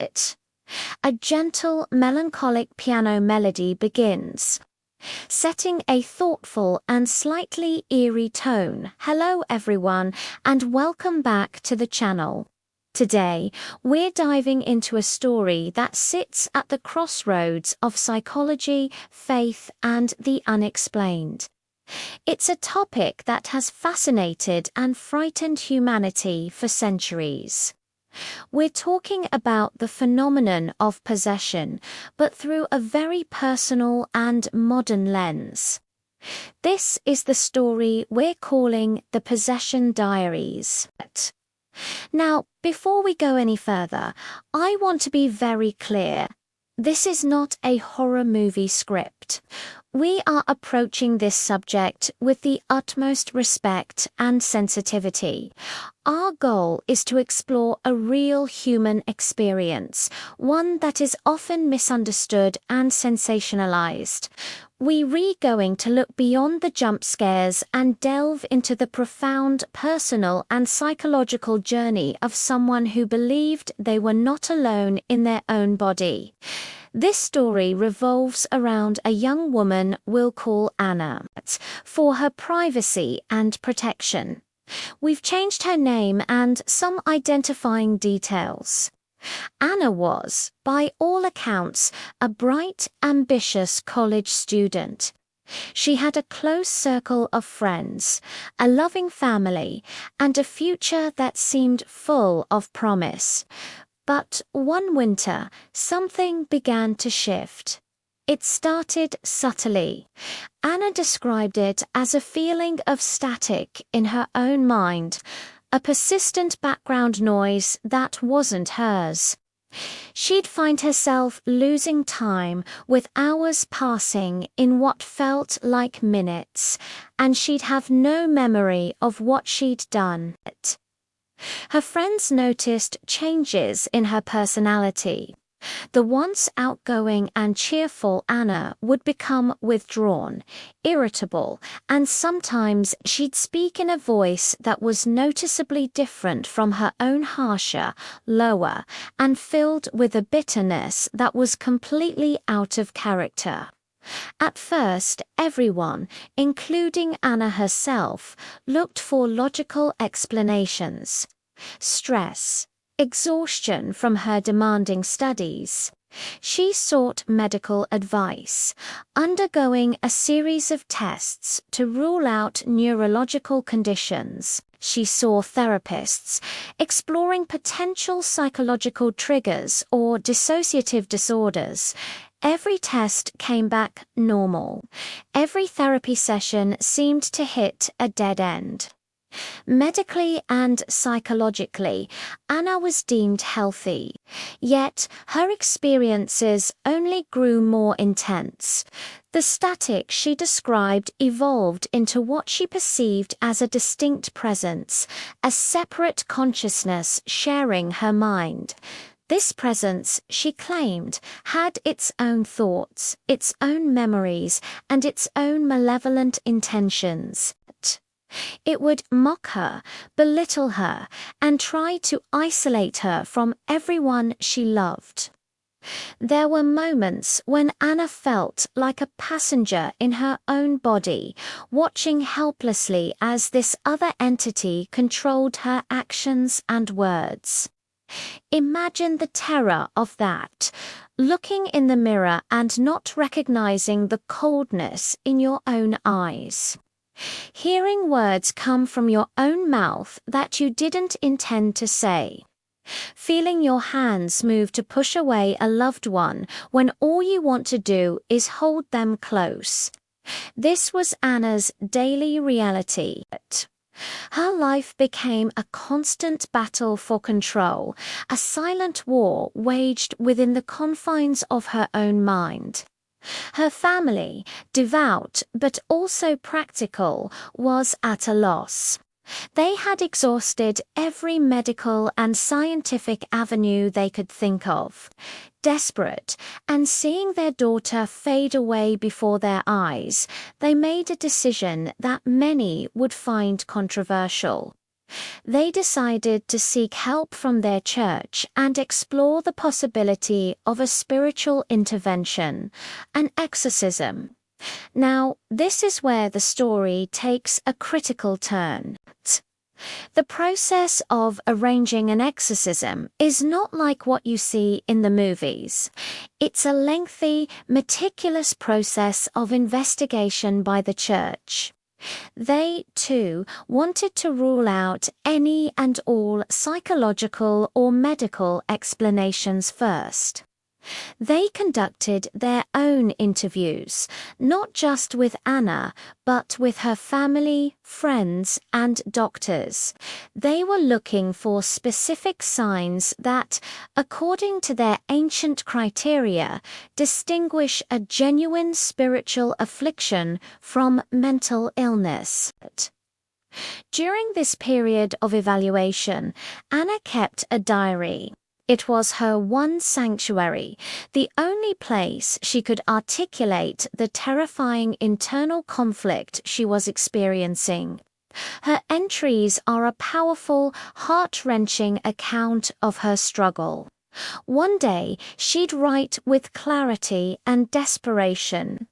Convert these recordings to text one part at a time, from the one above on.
it. A gentle, melancholic piano melody begins, setting a thoughtful and slightly eerie tone. Hello everyone, and welcome back to the channel. Today, we're diving into a story that sits at the crossroads of psychology, faith, and the unexplained. It's a topic that has fascinated and frightened humanity for centuries. We're talking about the phenomenon of possession, but through a very personal and modern lens. This is the story we're calling the Possession Diaries. Now, before we go any further, I want to be very clear. This is not a horror movie script. We are approaching this subject with the utmost respect and sensitivity. Our goal is to explore a real human experience, one that is often misunderstood and sensationalized. We're going to look beyond the jump scares and delve into the profound personal and psychological journey of someone who believed they were not alone in their own body. This story revolves around a young woman we'll call Anna, for her privacy and protection. We've changed her name and some identifying details. Anna was, by all accounts, a bright, ambitious college student. She had a close circle of friends, a loving family, and a future that seemed full of promise. But one winter, something began to shift. It started subtly. Anna described it as a feeling of static in her own mind, a persistent background noise that wasn't hers. She'd find herself losing time, with hours passing in what felt like minutes, and she'd have no memory of what she'd done. Her friends noticed changes in her personality. The once outgoing and cheerful Anna would become withdrawn, irritable, and sometimes she'd speak in a voice that was noticeably different from her own, harsher, lower, and filled with a bitterness that was completely out of character. At first, everyone, including Anna herself, looked for logical explanations. Stress, exhaustion from her demanding studies. She sought medical advice, undergoing a series of tests to rule out neurological conditions. She saw therapists, exploring potential psychological triggers or dissociative disorders. Every test came back normal. Every therapy session seemed to hit a dead end. Medically and psychologically, Anna was deemed healthy, yet her experiences only grew more intense. The static she described evolved into what she perceived as a distinct presence, a separate consciousness sharing her mind. This presence, she claimed, had its own thoughts, its own memories, and its own malevolent intentions. It would mock her, belittle her, and try to isolate her from everyone she loved. There were moments when Anna felt like a passenger in her own body, watching helplessly as this other entity controlled her actions and words. Imagine the terror of that, looking in the mirror and not recognizing the coldness in your own eyes. Hearing words come from your own mouth that you didn't intend to say. Feeling your hands move to push away a loved one when all you want to do is hold them close. This was Anna's daily reality. Her life became a constant battle for control, a silent war waged within the confines of her own mind. Her family, devout but also practical, was at a loss. They had exhausted every medical and scientific avenue they could think of. Desperate, and seeing their daughter fade away before their eyes, they made a decision that many would find controversial. They decided to seek help from their church and explore the possibility of a spiritual intervention, an exorcism. Now, this is where the story takes a critical turn. The process of arranging an exorcism is not like what you see in the movies. It's a lengthy, meticulous process of investigation by the church. They, too, wanted to rule out any and all psychological or medical explanations first. They conducted their own interviews, not just with Anna, but with her family, friends, and doctors. They were looking for specific signs that, according to their ancient criteria, distinguish a genuine spiritual affliction from mental illness. During this period of evaluation, Anna kept a diary. It was her one sanctuary, the only place she could articulate the terrifying internal conflict she was experiencing. Her entries are a powerful, heart-wrenching account of her struggle. One day, she'd write with clarity and desperation,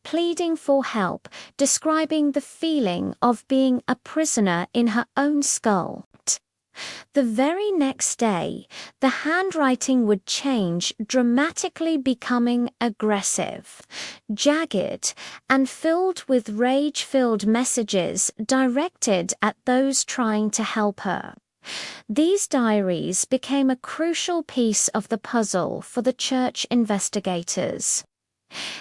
pleading for help, describing the feeling of being a prisoner in her own skull. The very next day, the handwriting would change, dramatically becoming aggressive, jagged, and filled with rage-filled messages directed at those trying to help her. These diaries became a crucial piece of the puzzle for the church investigators.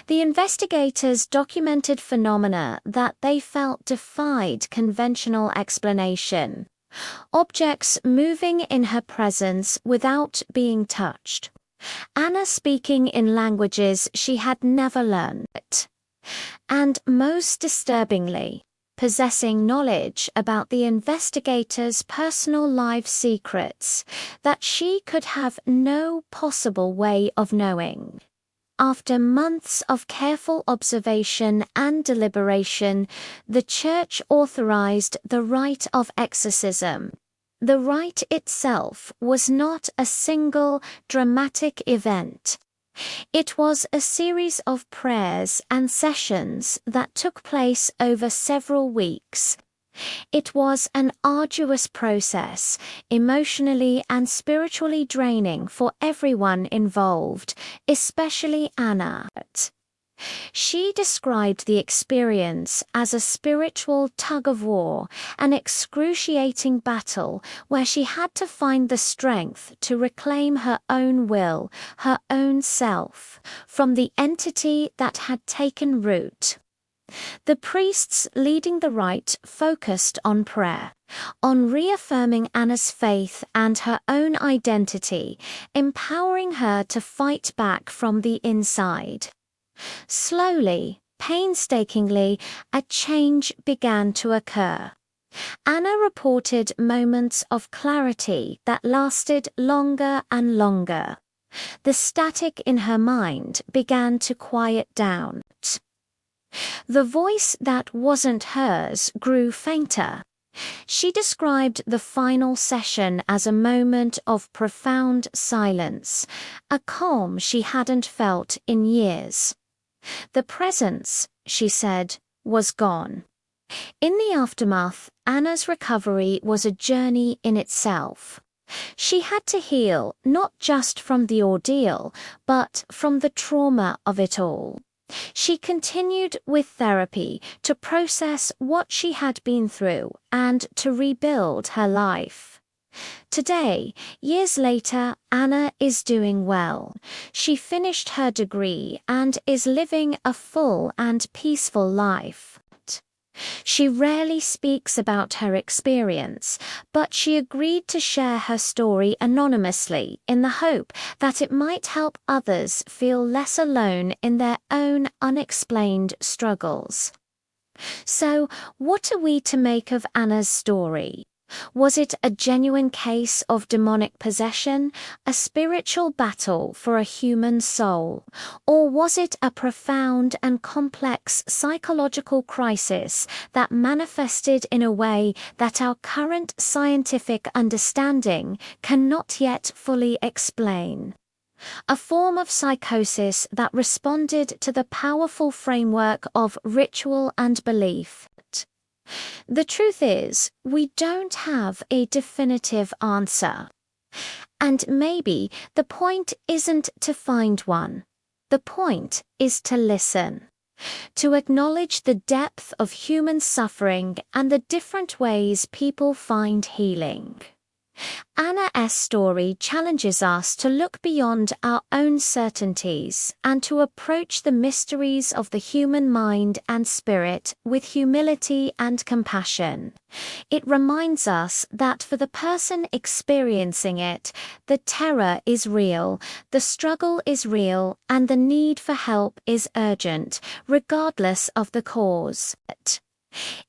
The investigators documented phenomena that they felt defied conventional explanation. Objects moving in her presence without being touched. Anna speaking in languages she had never learned. And most disturbingly, possessing knowledge about the investigators' personal life secrets that she could have no possible way of knowing. After months of careful observation and deliberation, the Church authorized the rite of exorcism. The rite itself was not a single dramatic event. It was a series of prayers and sessions that took place over several weeks. It was an arduous process, emotionally and spiritually draining for everyone involved, especially Anna. She described the experience as a spiritual tug-of-war, an excruciating battle where she had to find the strength to reclaim her own will, her own self, from the entity that had taken root. The priests leading the rite focused on prayer, on reaffirming Anna's faith and her own identity, empowering her to fight back from the inside. Slowly, painstakingly, a change began to occur. Anna reported moments of clarity that lasted longer and longer. The static in her mind began to quiet down. The voice that wasn't hers grew fainter. She described the final session as a moment of profound silence, a calm she hadn't felt in years. The presence, she said, was gone. In the aftermath, Anna's recovery was a journey in itself. She had to heal not just from the ordeal, but from the trauma of it all. She continued with therapy to process what she had been through and to rebuild her life. Today, years later, Anna is doing well. She finished her degree and is living a full and peaceful life. She rarely speaks about her experience, but she agreed to share her story anonymously in the hope that it might help others feel less alone in their own unexplained struggles. So, what are we to make of Anna's story? Was it a genuine case of demonic possession, a spiritual battle for a human soul, or was it a profound and complex psychological crisis that manifested in a way that our current scientific understanding cannot yet fully explain? A form of psychosis that responded to the powerful framework of ritual and belief. The truth is, we don't have a definitive answer. And maybe the point isn't to find one. The point is to listen. To acknowledge the depth of human suffering and the different ways people find healing. Anna's story challenges us to look beyond our own certainties and to approach the mysteries of the human mind and spirit with humility and compassion. It reminds us that for the person experiencing it, the terror is real, the struggle is real, and the need for help is urgent, regardless of the cause.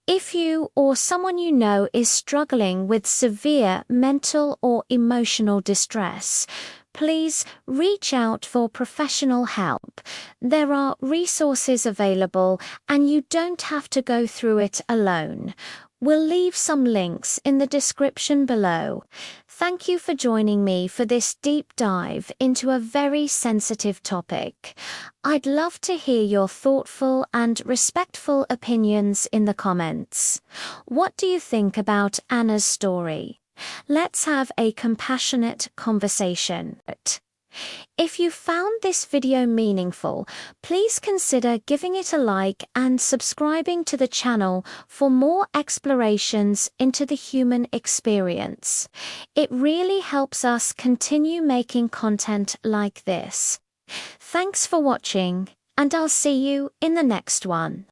If you or someone you know is struggling with severe mental or emotional distress, please reach out for professional help. There are resources available and you don't have to go through it alone. We'll leave some links in the description below. Thank you for joining me for this deep dive into a very sensitive topic. I'd love to hear your thoughtful and respectful opinions in the comments. What do you think about Anna's story? Let's have a compassionate conversation. If you found this video meaningful, please consider giving it a like and subscribing to the channel for more explorations into the human experience. It really helps us continue making content like this. Thanks for watching, and I'll see you in the next one.